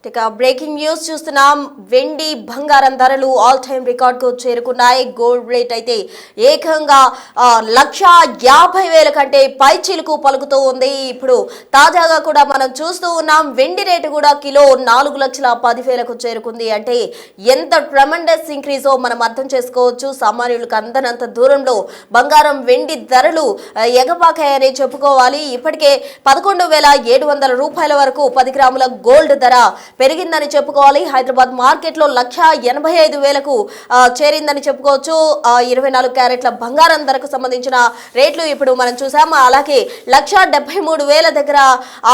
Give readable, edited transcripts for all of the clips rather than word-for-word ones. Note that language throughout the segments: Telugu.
ఇక బ్రేకింగ్ న్యూస్ చూస్తున్నాం. వెండి బంగారం ధరలు ఆల్ టైమ్ రికార్డ్ కు చేరుకున్నాయి. గోల్డ్ రేట్ అయితే ఏకంగా 1,50,000 కంటే పైచిలుకు పలుకుతూ ఉంది. ఇప్పుడు తాజాగా కూడా మనం చూస్తూ ఉన్నాం, వెండి రేటు కూడా కిలో 4,10,000కు చేరుకుంది. అంటే ఎంత ట్రెమెండస్ ఇంక్రీజో మనం అర్థం చేసుకోవచ్చు. సామాన్యులకు అందనంత దూరంలో బంగారం వెండి ధరలు ఎగపాకాయని చెప్పుకోవాలి. ఇప్పటికే 11,700 రూపాయల వరకు 10 గ్రాముల గోల్డ్ ధర పెరిగిందని చెప్పుకోవాలి. హైదరాబాద్ మార్కెట్ లో 1,85,000కు చేరిందని చెప్పుకోవచ్చు. 24 క్యారెట్ల బంగారం ధరకు సంబంధించిన రేట్లు ఇప్పుడు మనం చూసాము. అలాగే 1,73,000 దగ్గర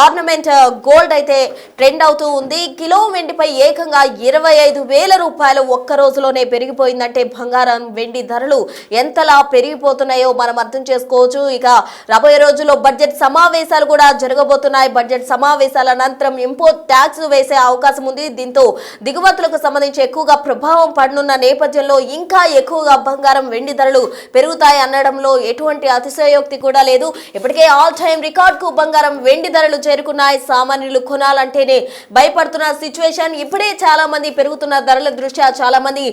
ఆర్నమెంట్ గోల్డ్ అయితే ట్రెండ్ అవుతూ ఉంది. కిలో వెండిపై ఏకంగా 25,000 రూపాయలు ఒక్క రోజులోనే పెరిగిపోయిందంటే బంగారం వెండి ధరలు ఎంతలా పెరిగిపోతున్నాయో మనం అర్థం చేసుకోవచ్చు. ఇక రాబోయే రోజుల్లో బడ్జెట్ సమావేశాలు కూడా జరగబోతున్నాయి. బడ్జెట్ సమావేశాల అనంతరం ఇంపోర్ట్ ట్యాక్స్ వేసే అవకాశం ఉంది. దీంతో దిగుమతులకు సంబంధించి ఎక్కువగా ప్రభావం పడనున్న నేపథ్యంలో ఇంకా ఎక్కువగా బంగారం వెండి ధరలు పెరుగుతాయి అనడంలో ఎటువంటి అతిశయోక్తి కూడా లేదు. ఇప్పటికే ఆల్ టైమ్ రికార్డ్ కు బంగారం వెండి ధరలు చేరుకున్నాయి. సామాన్యులు కొనాలంటేనే భయపడుతున్న సిచ్యువేషన్. ఇప్పుడే చాలా మంది పెరుగుతున్న ధరల దృష్ట్యా చాలా మంది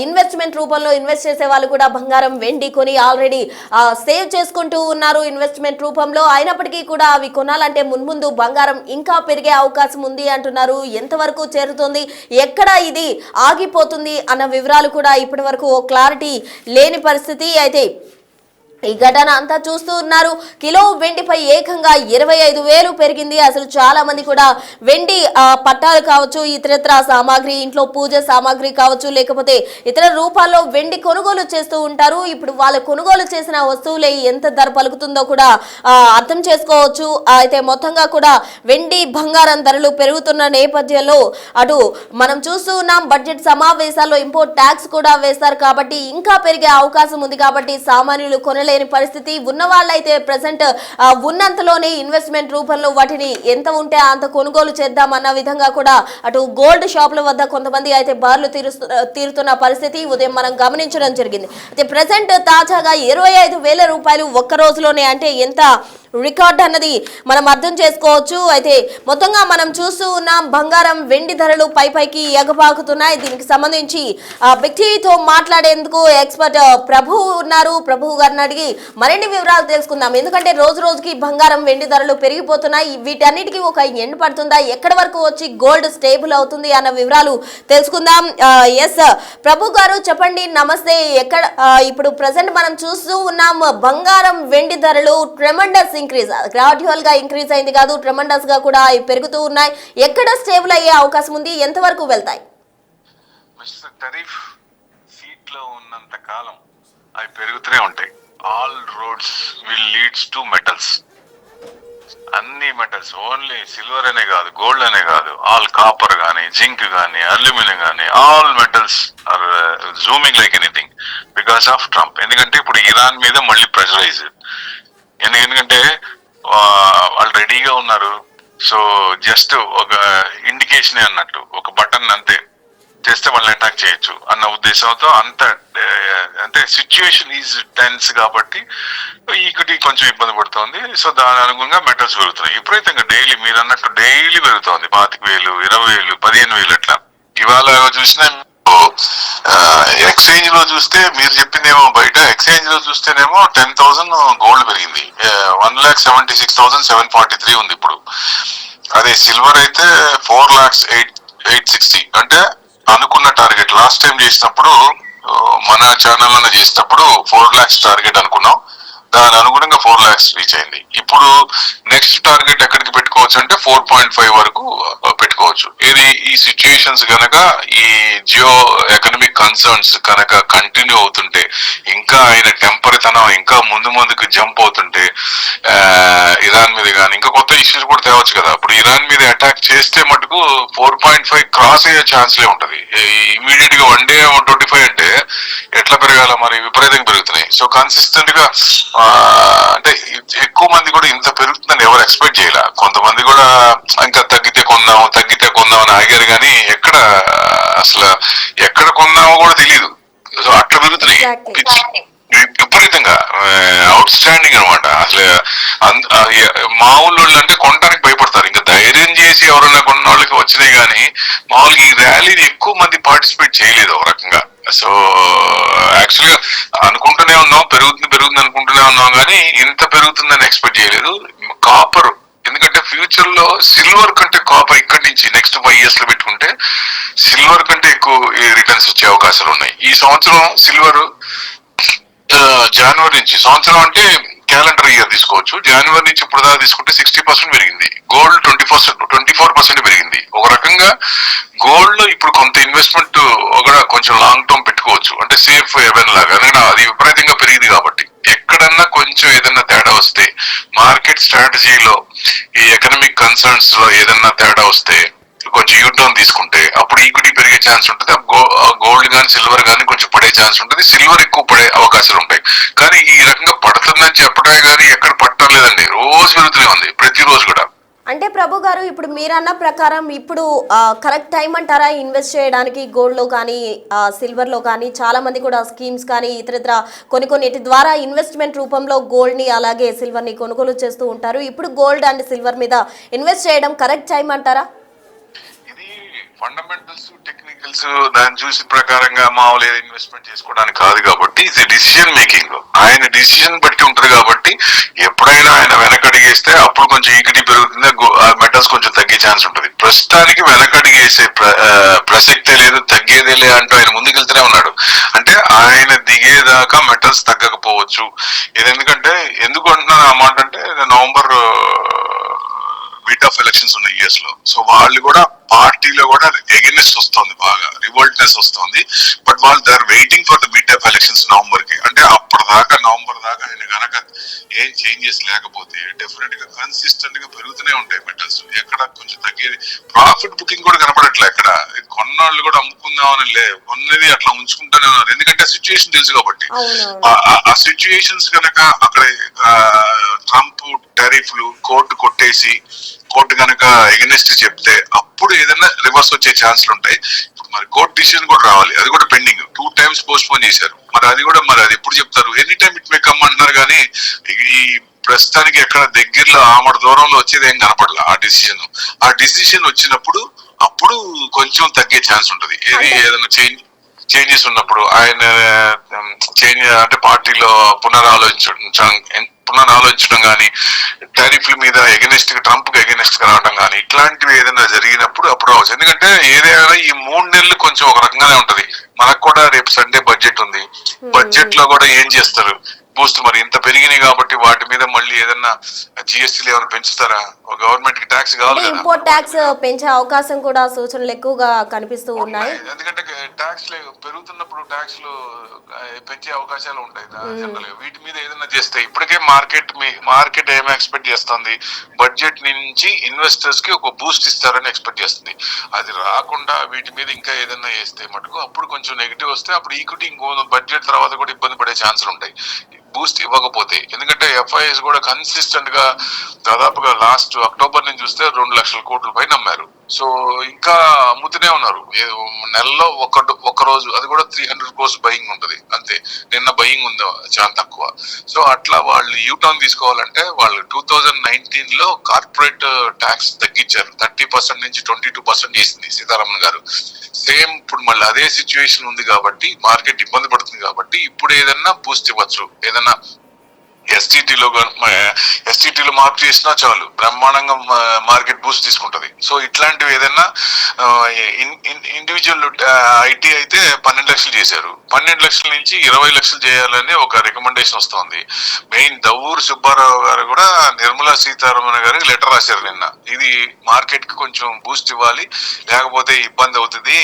ఇన్వెస్ట్మెంట్ రూపంలో ఇన్వెస్ట్ చేసే వాళ్ళు కూడా బంగారం వెండి కొని ఆల్రెడీ సేవ్ చేసుకుంటూ ఉన్నారు ఇన్వెస్ట్మెంట్ రూపంలో. అయినప్పటికీ కూడా అవి కొనాలంటే మున్ముందు బంగారం ఇంకా పెరిగే అవకాశం ఉంది అంటున్నారు. ఎంతవరకు చేరుతుంది, ఎక్కడ ఇది ఆగిపోతుంది అన్న వివరాలు కూడా ఇప్పటి వరకు క్లారిటీ లేని పరిస్థితి. అయితే ఈ ఘటన అంతా చూస్తూ ఉన్నారు. కిలో వెండిపై ఏకంగా 25,000 పెరిగింది. అసలు చాలా మంది కూడా వెండి పట్టాలు కావచ్చు, ఇతరత్ర సామాగ్రి, ఇంట్లో పూజ సామాగ్రి కావచ్చు, లేకపోతే ఇతర రూపాల్లో వెండి కొనుగోలు చేస్తూ ఉంటారు. ఇప్పుడు వాళ్ళు కొనుగోలు చేసిన వస్తువులే ఎంత ధర పలుకుతుందో కూడా అర్థం చేసుకోవచ్చు. అయితే మొత్తంగా కూడా వెండి బంగారం ధరలు పెరుగుతున్న నేపథ్యంలో అటు మనం చూస్తూ ఉన్నాం, బడ్జెట్ సమావేశాల్లో ఇంపోర్ట్ ట్యాక్స్ కూడా వేస్తారు కాబట్టి ఇంకా పెరిగే అవకాశం ఉంది. కాబట్టి సామాన్యులు కొనలేని పరిస్థితి. ఉన్న వాళ్ళైతే ప్రెసెంట్ ఉన్నంతలోనే ఇన్వెస్ట్మెంట్ రూపంలో వాటిని ఎంత ఉంటే అంత కొనుగోలు చేద్దామన్న విధంగా కూడా అటు గోల్డ్ షాపుల వద్ద కొంతమంది అయితే బార్లు తీరుతున్న పరిస్థితి ఉదయం మనం గమనించడం జరిగింది. అయితే ప్రెసెంట్ తాజాగా 25,000 రూపాయలు ఒక్క రోజులోనే, అంటే ఎంత రికార్డ్ అన్నది మనం అర్థం చేసుకోవచ్చు. అయితే మొత్తంగా మనం చూస్తూ ఉన్నాం, బంగారం వెండి ధరలు పైకి ఎగపాకుతున్నాయి. దీనికి సంబంధించి బిగ్ టీవీతో మాట్లాడేందుకు ఎక్స్పర్ట్ ప్రభు ఉన్నారు. ప్రభు గారిని అడిగి మరిన్ని వివరాలు తెలుసుకుందాం. ఎందుకంటే రోజు రోజుకి బంగారం వెండి ధరలు పెరిగిపోతున్నాయి. వీటన్నిటికీ ఒక ఎండ్ పడుతుందా, ఎక్కడి వరకు వచ్చి గోల్డ్ స్టేబుల్ అవుతుంది అన్న వివరాలు తెలుసుకుందాం. ఎస్ ప్రభు గారు చెప్పండి, నమస్తే. ఇప్పుడు ప్రెసెంట్ మనం చూస్తూ ఉన్నాం, బంగారం వెండి ధరలు ట్రెమెండస్ ఇంక్రీజ్, గ్రాడ్యువల్ గా ఇంక్రీజ్ అయింది కాదు, ట్రెమెండస్ గా కూడా పెరుగుతూ ఉన్నాయి. ఎక్కడ స్టేబుల్ అయ్యే అవకాశం ఉంది, ఎంతవరకు వెళ్తాయి? టరీఫ్ సీట్ లో ఉన్నంత కాలం అవి పెరుగుతూనే ఉంటాయి. All roads will leads to metals. అన్ని మెటల్స్, ఓన్లీ సిల్వర్ అనే కాదు, గోల్డ్ అనే కాదు, ఆల్ కాపర్ గానీ, జింక్ గానీ, అల్యూమినియం గానీ, all metals are zooming like anything because of Trump. ఎందుకంటే ఇప్పుడు ఇరాన్ మీద మళ్ళీ ప్రెషరైజ్, ఎందుకంటే వాళ్ళు రెడీగా ఉన్నారు. సో జస్ట్ ఒక ఇండికేషన్ అన్నట్టు, ఒక బటన్ అంతే చేస్తే వాళ్ళని అటాక్ చేయొచ్చు అన్న ఉద్దేశంతో అంటే సిచ్యువేషన్ ఈజ్ టెన్స్ కాబట్టి ఈక్విటీ కొంచెం ఇబ్బంది పడుతుంది. సో దాని అనుగుణంగా మెటల్స్ పెరుగుతున్నాయి విపరీతంగా. డైలీ మీరు అన్నట్టు డైలీ పెరుగుతుంది. 25,000, 20,000, 15,000 అట్లా. ఇవాళ చూసినా ఎక్స్చేంజ్ లో చూస్తే మీరు చెప్పిందేమో, బయట ఎక్స్చేంజ్ లో చూస్తేనేమో 10,000 గోల్డ్ పెరిగింది. 1,76,743 ఉంది ఇప్పుడు. అదే సిల్వర్ అయితే 4,08,860. అంటే అనుకున్న టార్గెట్ లాస్ట్ టైం చేసినప్పుడు, మన ఛానల్ చేసినప్పుడు 4 lakhs టార్గెట్ అనుకున్నాం. దాని అనుగుణంగా 4 lakhs రీచ్ అయింది. ఇప్పుడు నెక్స్ట్ టార్గెట్ ఎక్కడికి పెట్టుకోవచ్చు అంటే 4.5 వరకు పెట్టుకోవచ్చు. ఇది ఈ సిచ్యుయేషన్స్ కనుక, ఈ జియో ఎకనామిక్ కన్సర్న్స్ కనుక కంటిన్యూ అవుతుంటే, ఇంకా ఆయన టెంపరీతనం ఇంకా ముందుకు జంప్ అవుతుంటే, ఇరాన్ మీద కానీ ఇంకా కొత్త ఇష్యూస్ కూడా తేవచ్చు కదా. ఇప్పుడు ఇరాన్ మీద అటాక్ చేస్తే మటుకు 4.5 క్రాస్ అయ్యే ఛాన్స్లే ఉంటది. ఇమీడియట్ గా 1 day 25 అంటే ఎట్లా పెరగాల, మరి విపరీతంగా పెరుగుతున్నాయి. సో కన్సిస్టెంట్ గా అంటే ఎక్కువ మంది కూడా ఇంత పెరుగుతుందని ఎవరు ఎక్స్పెక్ట్ చేయాల. కొంతమంది కూడా ఇంకా తగ్గితే కొందాం అని ఆగారు, కానీ అసలు ఎక్కడ కొందామో కూడా తెలియదు. సో అట్లా పెరుగుతున్నాయి విపరీతంగా. అవుట్ స్టాండింగ్ అనమాట. అసలు మా ఊళ్ళో అంటే కొనడానికి భయపడతారు. ఇంకా ధైర్యం చేసి చేసి ఎవరన్నా కొన్న వాళ్ళకి వచ్చినాయి కానీ మామూలుగా ఈ ర్యాలీని ఎక్కువ మంది పార్టిసిపేట్ చేయలేదు ఒక రకంగా. సో యాక్చువల్ గా అనుకుంటూనే ఉన్నాం పెరుగుతుంది అనుకుంటూనే ఉన్నాం కానీ ఇంత పెరుగుతుందని ఎక్స్పెక్ట్ చేయలేదు. కాపర్, ఎందుకంటే ఫ్యూచర్ లో సిల్వర్ కంటే కాపర్ ఇక్కడి నుంచి నెక్స్ట్ 5 years లో పెట్టుకుంటే సిల్వర్ కంటే ఎక్కువ రిటర్న్స్ వచ్చే అవకాశాలు ఉన్నాయి. ఈ సంవత్సరం సిల్వర్ జనవరి నుంచి, సంవత్సరం అంటే క్యాలెండర్ ఇయర్ తీసుకోవచ్చు, జనవరి నుంచి ఇప్పుడు దాకా తీసుకుంటే 60% పెరిగింది. గోల్డ్ 24% పెరిగింది. ఒక రకంగా గోల్డ్ లో ఇప్పుడు కొంత ఇన్వెస్ట్మెంట్ కూడా కొంచెం లాంగ్ టర్మ్ పెట్టుకోవచ్చు, అంటే సేఫ్ హెవెన్ లాగా. అది విపరీతంగా పెరిగింది కాబట్టి ఎక్కడన్నా కొంచెం ఏదన్నా తేడా వస్తే, మార్కెట్ స్ట్రాటజీలో ఈ ఎకనామిక్ కన్సర్న్స్ లో ఏదన్నా తేడా వస్తే కొంచెం యూటర్న్ తీసుకుంటే అప్పుడు ఈక్విటీ పెరిగే ఛాన్స్ ఉంటుంది. గోల్డ్ కానీ సిల్వర్ కానీ కొంచెం పడే ఛాన్స్ ఉంటుంది. సిల్వర్ ఎక్కువ పడే అవకాశాలు ఉంటాయి. కానీ ఈ రకంగా పడుతుందని చెప్పడమే కానీ ఎక్కడ పట్టడం లేదండి, రోజు పెరుగుతూనే ఉంది ప్రతిరోజు కూడా. అంటే ప్రభు గారు, ఇప్పుడు మీరన్న ప్రకారం ఇప్పుడు కరెక్ట్ టైం అంటారా ఇన్వెస్ట్ చేయడానికి? గోల్డ్లో కానీ సిల్వర్లో కానీ చాలా మంది కూడా స్కీమ్స్ కానీ ఇతర కొన్నిటి ద్వారా ఇన్వెస్ట్మెంట్ రూపంలో గోల్డ్ని అలాగే సిల్వర్ని కొనుగోలు చేస్తూ ఉంటారు. ఇప్పుడు గోల్డ్ అండ్ సిల్వర్ మీద ఇన్వెస్ట్ చేయడం కరెక్ట్ టైం అంటారా? ఫండమెంటల్స్, టెక్నికల్స్ దాన్ని చూసి ప్రకారంగా మామూలు ఇన్వెస్ట్మెంట్ చేసుకోవడానికి కాదు కాబట్టి ఇది డిసిజన్ మేకింగ్. ఆయన డిసిజన్ బట్టి ఉంటుంది కాబట్టి ఎప్పుడైనా ఆయన వెనకడిగేస్తే అప్పుడు కొంచెం ఈక్విటీ పెరుగుతుంది, మెటల్స్ కొంచెం తగ్గే ఛాన్స్ ఉంటుంది. ప్రస్తుతానికి వెనకడిగేసే ప్రసక్తే లేదు, తగ్గేదేలే అంటూ ఆయన ముందుకెళ్తూనే ఉన్నాడు. అంటే ఆయన దిగేదాకా మెటల్స్ తగ్గకపోవచ్చు. ఇది ఎందుకు అంటున్నాను ఆ మాట అంటే, నవంబర్ మిడ్ ఆఫ్ ఎలక్షన్స్ ఉన్నాయి యుఎస్ లో. సో వాళ్ళు కూడా పార్టీలో కూడా ఎగెనిస్ట్ వస్తుంది, బాగా రివోల్ట్నెస్ వస్తుంది. బట్ వాళ్ళు they are waiting for the mid of elections November కి. అంటే నవంబర్ దాకా ఆయన కనుక ఏం చేంజెస్ లేకపోతే డెఫినెట్ గా కన్సిస్టెంట్ గా పెరుగుతూనే ఉంటాయి మెటల్స్. ఎక్కడ కొంచెం తగ్గేది, ప్రాఫిట్ బుకింగ్ కూడా కనపడట్లే ఎక్కడ. కొన్నాళ్ళు కూడా అమ్ముకుందామని కొన్నది అట్లా ఉంచుకుంటూనే ఉన్నారు, ఎందుకంటే సిచ్యుయేషన్ తెలుసు కాబట్టి. ఆ సిచ్యుయేషన్స్ కనుక అక్కడ ట్రంప్ టారిఫ్లు కోర్టు కనుక ఎగనెస్ట్ చెప్తే అప్పుడు ఏదైనా రివర్స్ వచ్చే ఛాన్స్లు ఉంటాయి. ఇప్పుడు మరి కోర్టు డిసిజన్ కూడా రావాలి, అది కూడా పెండింగ్. 2 times పోస్ట్ పోన్ చేశారు. మరి అది ఎప్పుడు చెప్తారు? Any time it may come అంటున్నారు కానీ ఈ ప్రస్తుతానికి ఎక్కడ దగ్గరలో ఆమడ దూరంలో వచ్చేది ఏం కనపడలే ఆ డిసిషన్ వచ్చినప్పుడు అప్పుడు కొంచెం తగ్గే ఛాన్స్ ఉంటుంది. ఏదైనా చేంజెస్ ఉన్నప్పుడు ఆయన అంటే పార్టీలో పునరాలోచించడం కానీ, టారిఫ్ల మీద ట్రంప్ కి ఎగెనెస్ట్ గా రావడం కానీ, ఇట్లాంటివి ఏదైనా జరిగినప్పుడు అప్పుడు అవచ్చు. ఎందుకంటే ఏదైనా ఈ 3 నెలలు కొంచెం ఒక రకంగానే ఉంటది. మనకు కూడా రేపు సండే బడ్జెట్ ఉంది. బడ్జెట్ లో కూడా ఏం చేస్తారు? బూస్ట్ మరి ఇంత పెరిగినాయి కాబట్టి వాటి మీద మళ్ళీ ఏదన్నా జిఎస్టీలు ఏమైనా పెంచుతారా? గవర్నమెంట్ కి ట్యాక్స్ కావాలి కదా, ఇంపోర్ట్ ట్యాక్స్ పెంచే అవకాశం కూడా సూచనలు ఎక్కువగా కనిపిస్తూ ఉన్నాయి. ఎందుకంటే ట్యాక్స్ పెరుగుతున్నప్పుడు ట్యాక్స్లు పెంచే అవకాశాలు ఉంటాయి జనరల్ గా. వీటి మీద ఏదైనా చేస్తే ఇప్పటికే మార్కెట్ ఏమి ఎక్స్పెక్ట్ చేస్తుంది? బడ్జెట్ నుంచి ఇన్వెస్టర్స్ కి ఒక బూస్ట్ ఇస్తారని ఎక్స్పెక్ట్ చేస్తుంది. అది రాకుండా వీటి మీద ఇంకా ఏదైనా వేస్తే మటుకు అప్పుడు కొంచెం నెగిటివ్ వస్తే అప్పుడు ఈక్విటీ ఇంకో బడ్జెట్ తర్వాత కూడా ఇబ్బంది పడే ఛాన్సులు ఉంటాయి బూస్ట్ ఇవ్వకపోతే. ఎందుకంటే ఎఫ్ఐఎస్ కూడా కన్సిస్టెంట్ గా దాదాపుగా లాస్ట్ అక్టోబర్ నుంచి చూస్తే 2 లక్షల కోట్ల పైన అమ్మారు. సో ఇంకా అమ్ముతూనే ఉన్నారు. నెలలో ఒక రోజు అది కూడా 300 crores బయింగ్ ఉంటుంది అంతే. నిన్న బయింగ్ ఉంది చాలా తక్కువ. సో అట్లా వాళ్ళు యూటర్న్ తీసుకోవాలంటే వాళ్ళు 2019 లో కార్పొరేట్ ట్యాక్స్ తగ్గించారు, 30% నుంచి 22% చేసింది సీతారామన్ గారు. సేమ్ ఇప్పుడు మళ్ళీ అదే సిచ్యువేషన్ ఉంది కాబట్టి మార్కెట్ ఇబ్బంది పడుతుంది కాబట్టి ఇప్పుడు ఏదన్నా బూస్ట్ ఇవ్వచ్చు. ఏదన్నా ఎస్టీటీలో మార్క్ చేసినా చాలు బ్రహ్మాండంగా మార్కెట్ బూస్ట్ తీసుకుంటది. సో ఇట్లాంటివి ఏదైనా ఇండివిజువల్ ఐటీ అయితే 12 లక్షలు చేశారు, 12 లక్షల నుంచి 20 లక్షలు చేయాలని ఒక రికమెండేషన్ వస్తుంది. మెయిన్ దవ్వూరు సుబ్బారావు గారు కూడా నిర్మలా సీతారామన్ గారికి లెటర్ రాశారు నిన్న. ఇది మార్కెట్ కి కొంచెం బూస్ట్ ఇవ్వాలి, లేకపోతే ఇబ్బంది అవుతుంది.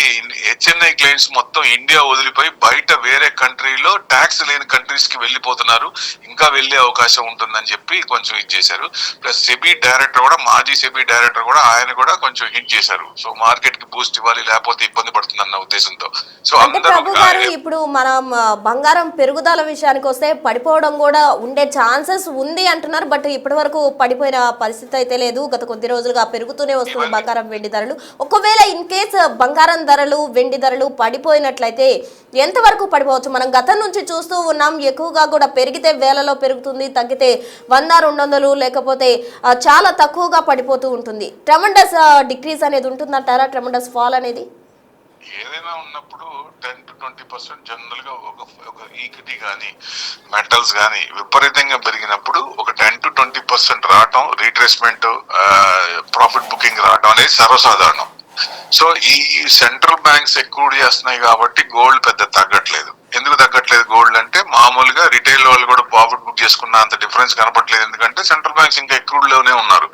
హెచ్ఎన్ఐ క్లయింట్స్ మొత్తం ఇండియా వదిలిపోయి బయట వేరే కంట్రీలో ట్యాక్స్ లేని కంట్రీస్ కి వెళ్ళిపోతున్నారు, ఇంకా వెళ్ళే అవకాశం ఉంటుందని చెప్పి కొంచెం ఇచ్చేశారు. ప్లస్ సెబీ డైరెక్టర్ కూడా, మాజీ సెబీ డైరెక్టర్ కూడా ఆయన కూడా కొంచెం హిట్ చేశారు. సో మార్కెట్ కి బూస్ట్ ఇవ్వాలి, లేకపోతే ఇబ్బంది పడుతుంది అన్న ఉద్దేశంతో. సో ప్రభు గారు, ఇప్పుడు మనం బంగారం పెరుగుదల విషయానికి వస్తే పడిపోవడం కూడా ఉండే ఛాన్సెస్ ఉంది అంటున్నారు. బట్ ఇప్పటి వరకు పడిపోయిన పరిస్థితి అయితే లేదు. గత కొద్ది రోజులుగా పెరుగుతూనే వస్తుంది బంగారం వెండి ధరలు. ఒకవేళ ఇన్ కేస్ బంగారం ధరలు వెండి ధరలు పడిపోయినట్లయితే ఎంతవరకు పడిపోవచ్చు? మనం గతం నుంచి చూస్తూ ఉన్నాం, ఎక్కువగా కూడా పెరిగితే వేలలో పెరుగుతుంది, తగ్గితే 100-200 లేకపోతే చాలా తక్కువగా పడిపోతూ ఉంటుంది. ట్రెమండస్ డిక్రీజ్ అనేది ఉంటుందంటారా? ట్రెమండస్ ఫాల్ అనేది ఏదైనా ఉన్నప్పుడు 10-20% జనరల్ గా ఒక ఈక్విటీ కానీ మెటల్స్ కానీ విపరీతంగా పెరిగినప్పుడు ఒక 10-20% రావటం, రీట్రేస్మెంట్, ప్రాఫిట్ బుకింగ్ రావటం అనేది సర్వసాధారణం. సో ఈ సెంట్రల్ బ్యాంక్స్ ఎక్కువ చేస్తున్నాయి కాబట్టి గోల్డ్ పెద్ద తగ్గట్లేదు. ఎందుకు తగ్గట్లేదు గోల్డ్ అంటే, మామూలుగా రిటైల్ వాళ్ళు కూడా ప్రాఫిట్ బుక్ చేసుకున్న అంత డిఫరెన్స్ కనపట్లేదు. ఎందుకంటే సెంట్రల్ బ్యాంక్స్ ఇంకా ఎక్కువలోనే ఉన్నారు.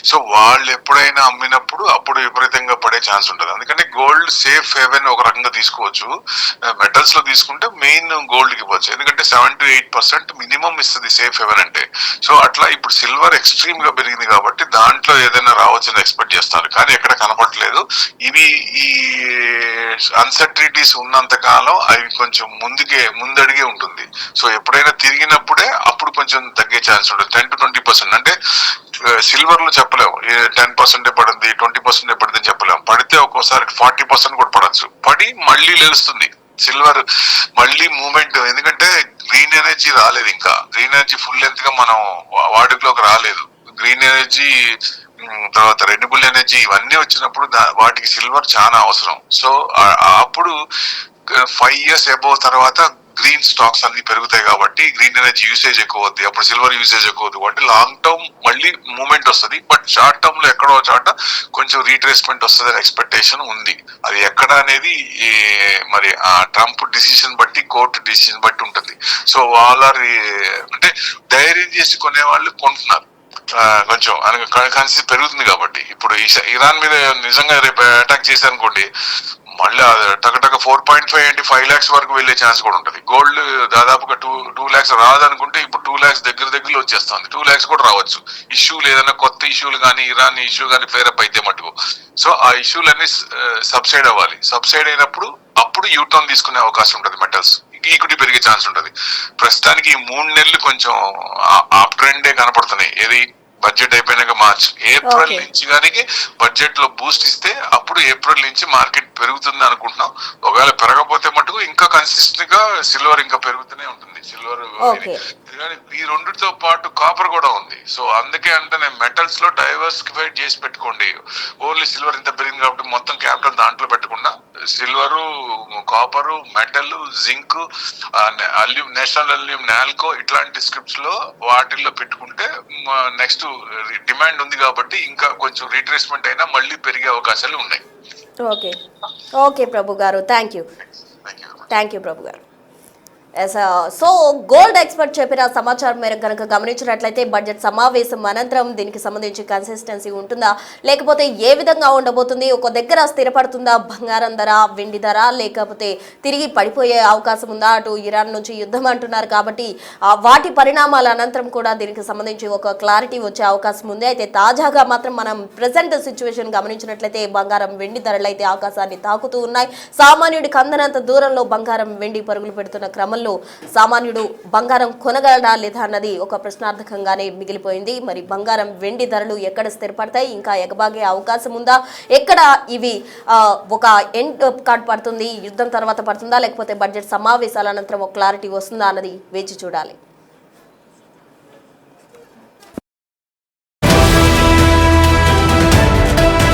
సో వాళ్ళు ఎప్పుడైనా అమ్మినప్పుడు అప్పుడు విపరీతంగా పడే ఛాన్స్ ఉంటుంది. అందుకని గోల్డ్ సేఫ్ హెవెన్ ఒక రకంగా తీసుకోవచ్చు. మెటల్స్ లో తీసుకుంటే మెయిన్ గోల్డ్ కి ఇవ్వచ్చు, ఎందుకంటే 7-8% మినిమం ఇస్తుంది సేఫ్ హెవెన్ అంటే. సో అట్లా ఇప్పుడు సిల్వర్ ఎక్స్ట్రీమ్ గా పెరిగింది కాబట్టి దాంట్లో ఏదైనా రావచ్చని ఎక్స్పెక్ట్ చేస్తారు, కానీ ఎక్కడ కనపట్లేదు. ఇవి ఈ అన్సర్టనిటీస్ ఉన్నంత కాలం అవి కొంచెం ముందడిగే ఉంటుంది. సో ఎప్పుడైనా తిరిగినప్పుడే అప్పుడు కొంచెం తగ్గే ఛాన్స్ ఉంటుంది. 10-20% అంటే సిల్వర్ లో చెప్పలేము 10% పడుతుంది, 20% పడుతుంది అని చెప్పలేము. పడితే ఒక్కోసారి 40% కూడా పడచ్చు. పడి మళ్ళీ లేస్తుంది సిల్వర్, మళ్ళీ మూమెంట్. ఎందుకంటే గ్రీన్ ఎనర్జీ రాలేదు, ఇంకా గ్రీన్ ఎనర్జీ ఫుల్ లెంత్ గా మనం వాడుకలోకి రాలేదు. గ్రీన్ ఎనర్జీ తర్వాత రెన్యూబుల్ ఎనర్జీ ఇవన్నీ వచ్చినప్పుడు వాటికి సిల్వర్ చాలా అవసరం. సో అప్పుడు 5 years అబోవ్ తర్వాత గ్రీన్ స్టాక్స్ అన్ని పెరుగుతాయి కాబట్టి గ్రీన్ ఎనర్జీ యూసేజ్ ఎక్కువ అవుతుంది, అప్పుడు సిల్వర్ యూసేజ్ ఎక్కువ అవుతుంది. అంటే లాంగ్ టర్మ్ మళ్ళీ మూవ్మెంట్ వస్తుంది, బట్ షార్ట్ టర్మ్ లో ఎక్కడో చోట కొంచెం రీట్రేస్మెంట్ వస్తుంది అనే ఎక్స్పెక్టేషన్ ఉంది. అది ఎక్కడ అనేది మరి ఆ ట్రంప్ డిసిషన్ బట్టి, కోర్టు డిసిషన్ బట్టి ఉంటుంది. సో వాళ్ళ అంటే ధైర్యం చేసి కొనే వాళ్ళు కొంటున్నారు, కొంచెం కన్సీ పెరుగుతుంది కాబట్టి. ఇప్పుడు ఇరాన్ మీద నిజంగా రేపు అటాక్ చేశారనుకోండి, మళ్ళీ టకటక 4.5 అంటే 5 lakhs వరకు వెళ్లే ఛాన్స్ కూడా ఉంటుంది. గోల్డ్ దాదాపుగా 2 lakhs రాదనుకుంటే ఇప్పుడు 2 lakhs దగ్గరలో వచ్చేస్తుంది. 2 lakhs కూడా రావచ్చు. ఇష్యూలు ఏదైనా కొత్త ఇష్యూలు కానీ, ఇరాన్ ఇష్యూ కానీ ఫేరప్ అయితే మటుకు. సో ఆ ఇష్యూలన్నీ సబ్సైడ్ అవ్వాలి. సబ్సైడ్ అయినప్పుడు అప్పుడు యూటర్న్ తీసుకునే అవకాశం ఉంటుంది మెటల్స్, ఈక్విటీ పెరిగే ఛాన్స్ ఉంటుంది. ప్రస్తుతానికి ఈ 3 నెలలు కొంచెం అప్ ట్రెండే కనపడుతున్నాయి. ఏది బడ్జెట్ అయిపోయినాక మార్చ్, ఏప్రిల్ నుంచి కానీ బడ్జెట్ లో బూస్ట్ ఇస్తే అప్పుడు ఏప్రిల్ నుంచి మార్కెట్ పెరుగుతుంది అనుకుంటున్నాం. ఒకవేళ పెరగకపోతే మటుకు ఇంకా కన్సిస్టెంట్ గా సిల్వర్ ఇంకా పెరుగుతూనే ఉంటుంది. సిల్వర్ ఈ రెండుతో పాటు కాపర్ కూడా ఉంది. సో అందుకే అంటే నేను మెటల్స్ లో డైవర్సిఫైడ్ చేసి పెట్టుకోండి. ఓన్లీ సిల్వర్ ఇంత పెరిగింది కాబట్టి మొత్తం క్యాపిటల్ దాంట్లో పెట్టకుండా silver, copper, metal, zinc, national aluminium, NALCO ఇట్లాంటి స్క్రిప్ట్స్ లో వాటిల్లో పెట్టుకుంటే నెక్స్ట్ డిమాండ్ ఉంది కాబట్టి ఇంకా కొంచెం రీట్రేస్మెంట్ అయినా మళ్ళీ పెరిగే అవకాశాలు ఉన్నాయి. ఓకే ఓకే ప్రభు గారు, థ్యాంక్ యూ ప్రభు గారు. సో గోల్డ్ ఎక్స్పర్ట్ చెప్పిన సమాచారం మేరకు కనుక గమనించినట్లయితే బడ్జెట్ సమావేశం అనంతరం దీనికి సంబంధించి కన్సిస్టెన్సీ ఉంటుందా, లేకపోతే ఏ విధంగా ఉండబోతుంది, ఒక దగ్గర స్థిరపడుతుందా బంగారం ధర, వెండి ధర, లేకపోతే తిరిగి పడిపోయే అవకాశం ఉందా? అటు ఇరాన్ నుంచి యుద్ధం అంటున్నారు కాబట్టి వాటి పరిణామాల అనంతరం కూడా దీనికి సంబంధించి ఒక క్లారిటీ వచ్చే అవకాశం ఉంది. అయితే తాజాగా మాత్రం మనం ప్రెసెంట్ సిచ్యువేషన్ గమనించినట్లయితే బంగారం, వెండి ధరలు అయితే ఆకాశాన్ని తాకుతూ ఉన్నాయి. సామాన్యుడికి అందనంత దూరంలో బంగారం, వెండి పరుగులు పెడుతున్న క్రమంలో సామాన్యుడు బంగారం కొనగలడా లేదా అన్నది ఒక ప్రశ్నార్థకంగానే మిగిలిపోయింది. మరి బంగారం, వెండి ధరలు ఎక్కడ స్థిరపడతాయి, ఇంకా ఎగబాగే అవకాశం ఉందా, ఎక్కడ ఇవి ఒక ఎండ్ కార్డ్ పడుతుంది, యుద్ధం తర్వాత పడుతుందా, లేకపోతే బడ్జెట్ సమావేశాల అనంతరం ఒక క్లారిటీ వస్తుందా అన్నది వేచి చూడాలి.